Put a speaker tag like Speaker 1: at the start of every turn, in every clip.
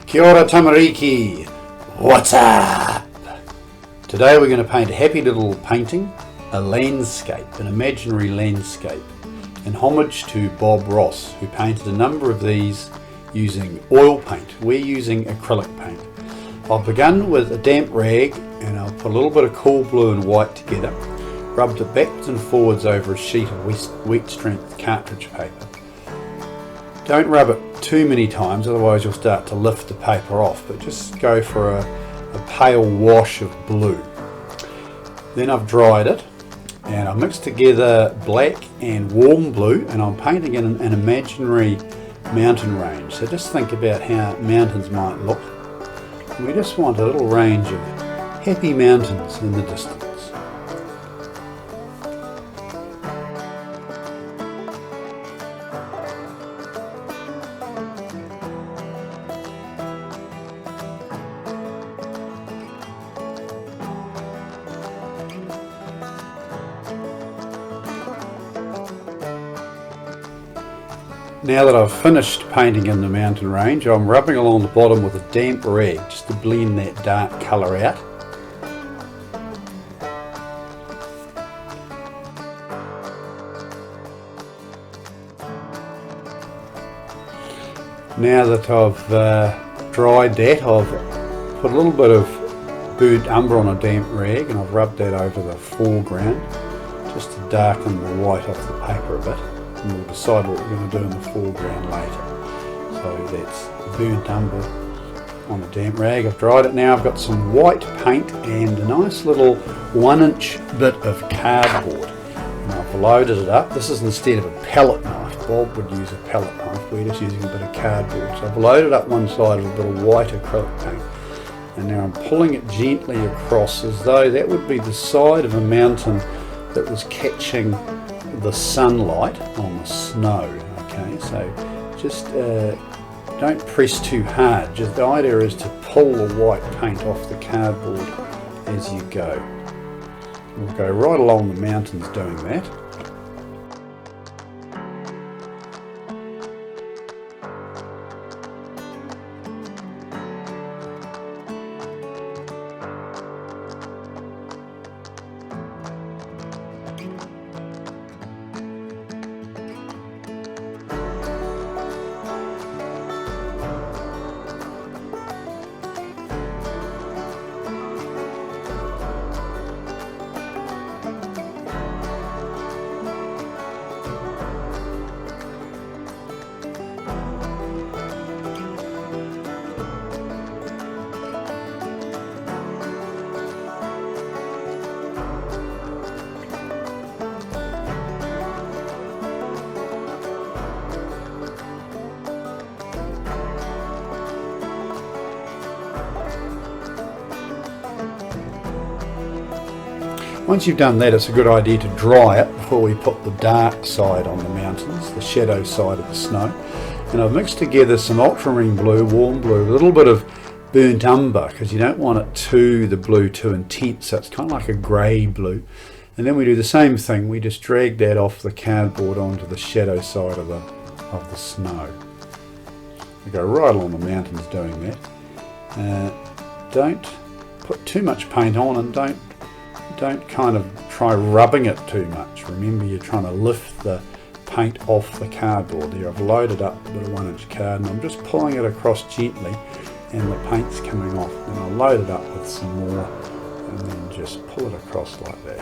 Speaker 1: Kia ora tamariki, what's up? Today we're going to paint a happy little painting, a landscape, an imaginary landscape, in homage to Bob Ross, who painted a number of these using oil paint. We're using acrylic paint. I've begun with a damp rag and I'll put a little bit of cool blue and white together, rubbed it backwards and forwards over a sheet of wet strength cartridge paper. Don't rub it too many times, otherwise you'll start to lift the paper off, but just go for a pale wash of blue. Then I've dried it and I've mixed together black and warm blue, and I'm painting in an imaginary mountain range. So just think about how mountains might look. And we just want a little range of happy mountains in the distance. Now that I've finished painting in the mountain range, I'm rubbing along the bottom with a damp rag just to blend that dark colour out. Now that I've dried that, I've put a little bit of burnt umber on a damp rag and I've rubbed that over the foreground just to darken the white off the paper a bit. And we'll decide what we're going to do in the foreground later. So that's burnt umber on a damp rag. I've dried it now. I've got some white paint and a nice little 1-inch bit of cardboard. And I've loaded it up. This is instead of a palette knife. Bob would use a palette knife. We're just using a bit of cardboard. So I've loaded up one side with a bit of white acrylic paint. And now I'm pulling it gently across as though that would be the side of a mountain that was catching the sunlight on the snow. Okay, so just don't press too hard. Just the idea is to pull the white paint off the cardboard as you go. We'll go right along the mountains doing that. Once you've done that, it's a good idea to dry it before we put the dark side on the mountains, the shadow side of the snow. And I've mixed together some ultramarine blue, warm blue, a little bit of burnt umber, because you don't want the blue too intense, so it's kind of like a grey blue. And then we do the same thing, we just drag that off the cardboard onto the shadow side of the snow. We go right along the mountains doing that. Don't put too much paint on, and don't kind of try rubbing it too much. Remember, you're trying to lift the paint off the cardboard. There, I've loaded up a bit of 1-inch card and I'm just pulling it across gently and the paint's coming off. Then I'll load it up with some more and then just pull it across like that.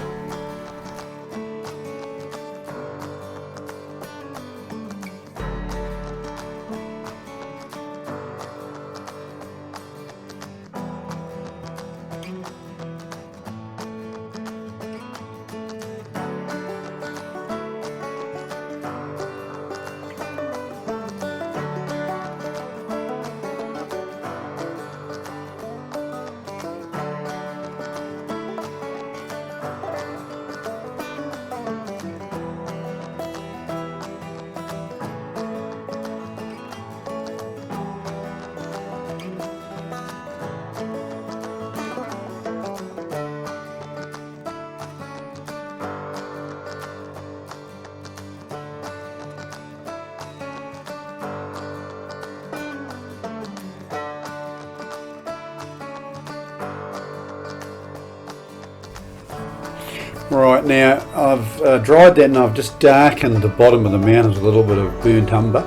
Speaker 1: Right, now I've dried that and I've just darkened the bottom of the mountain with a little bit of burnt umber,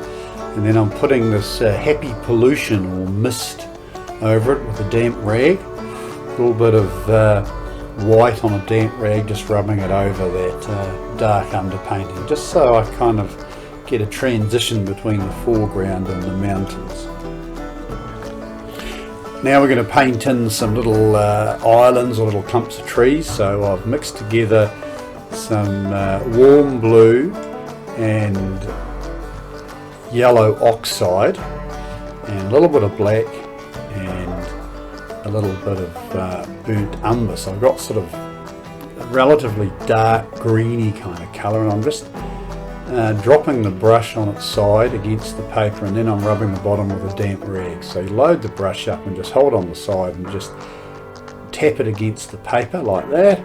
Speaker 1: and then I'm putting this happy pollution or mist over it with a damp rag. A little bit of white on a damp rag, just rubbing it over that dark underpainting, just so I kind of get a transition between the foreground and the mountains. Now we're going to paint in some little islands or little clumps of trees. So I've mixed together some warm blue and yellow oxide and a little bit of black and a little bit of burnt umber. So I've got sort of a relatively dark greeny kind of colour, and I'm just dropping the brush on its side against the paper, and then I'm rubbing the bottom with a damp rag. So you load the brush up and just hold on the side and just tap it against the paper like that,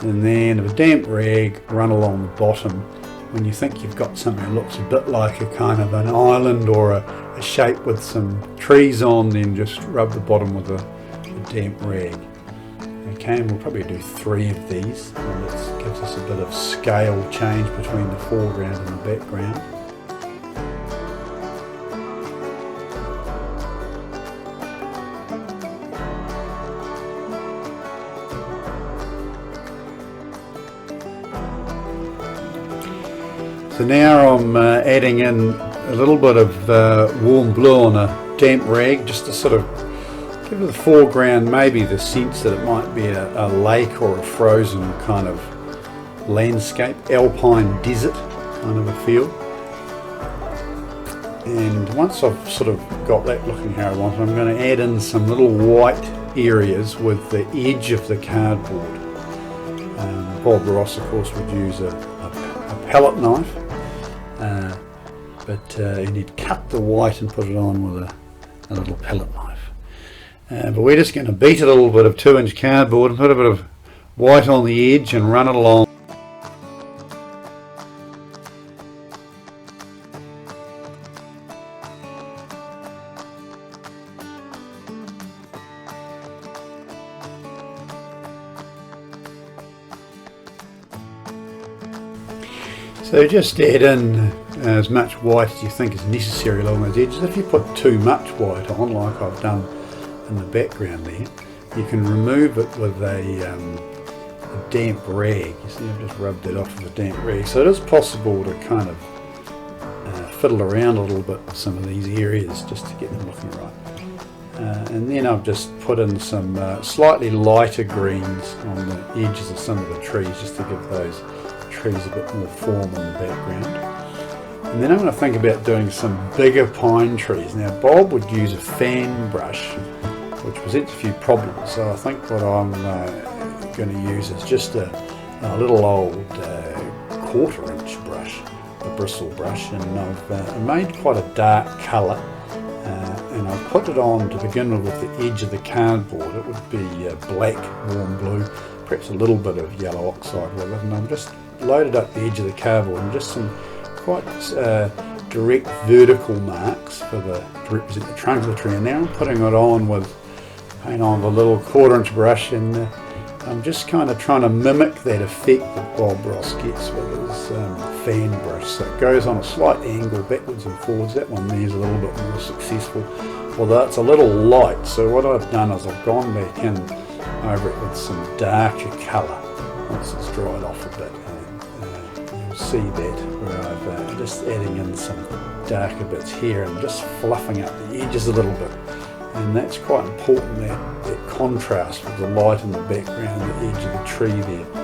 Speaker 1: and then with a damp rag run along the bottom. When you think you've got something that looks a bit like a kind of an island or a shape with some trees on, then just rub the bottom with a damp rag. Okay, and we'll probably do 3 of these, and it gives us a bit of scale change between the foreground and the background. So now I'm adding in a little bit of warm blue on a damp rag, just to sort of give the foreground maybe the sense that it might be a lake or a frozen kind of landscape, alpine desert kind of a feel. And once I've sort of got that looking how I want, I'm going to add in some little white areas with the edge of the cardboard. Bob Ross, of course, would use a palette knife, and he'd cut the white and put it on with a little palette knife. But we're just going to beat a little bit of 2-inch cardboard and put a bit of white on the edge and run it along. So just add in as much white as you think is necessary along those edges. If you put too much white on, like I've done in the background there, you can remove it with a damp rag. You see, I've just rubbed it off with a damp rag. So it is possible to kind of fiddle around a little bit with some of these areas just to get them looking right. And then I've just put in some slightly lighter greens on the edges of some of the trees, just to give those trees a bit more form in the background. And then I'm going to think about doing some bigger pine trees. Now Bob would use a fan brush, which presents a few problems, so I think what I'm going to use is just a little old 1/4 inch brush, a bristle brush, and I've made quite a dark colour, and I've put it on to begin with the edge of the cardboard. It would be black, warm blue, perhaps a little bit of yellow oxide with it, and I've just loaded up the edge of the cardboard and just some quite direct vertical marks to represent the trunk of the tree. And now I'm putting it on with paint on the little 1/4 inch brush, and I'm just kind of trying to mimic that effect that Bob Ross gets with his fan brush. So it goes on a slight angle backwards and forwards. That one there is a little bit more successful, although it's a little light. So what I've done is I've gone back in over it with some darker colour once it's dried off a bit. You'll see that where I've just adding in some darker bits here and just fluffing up the edges a little bit. And that's quite important, that contrast with the light in the background and the edge of the tree there.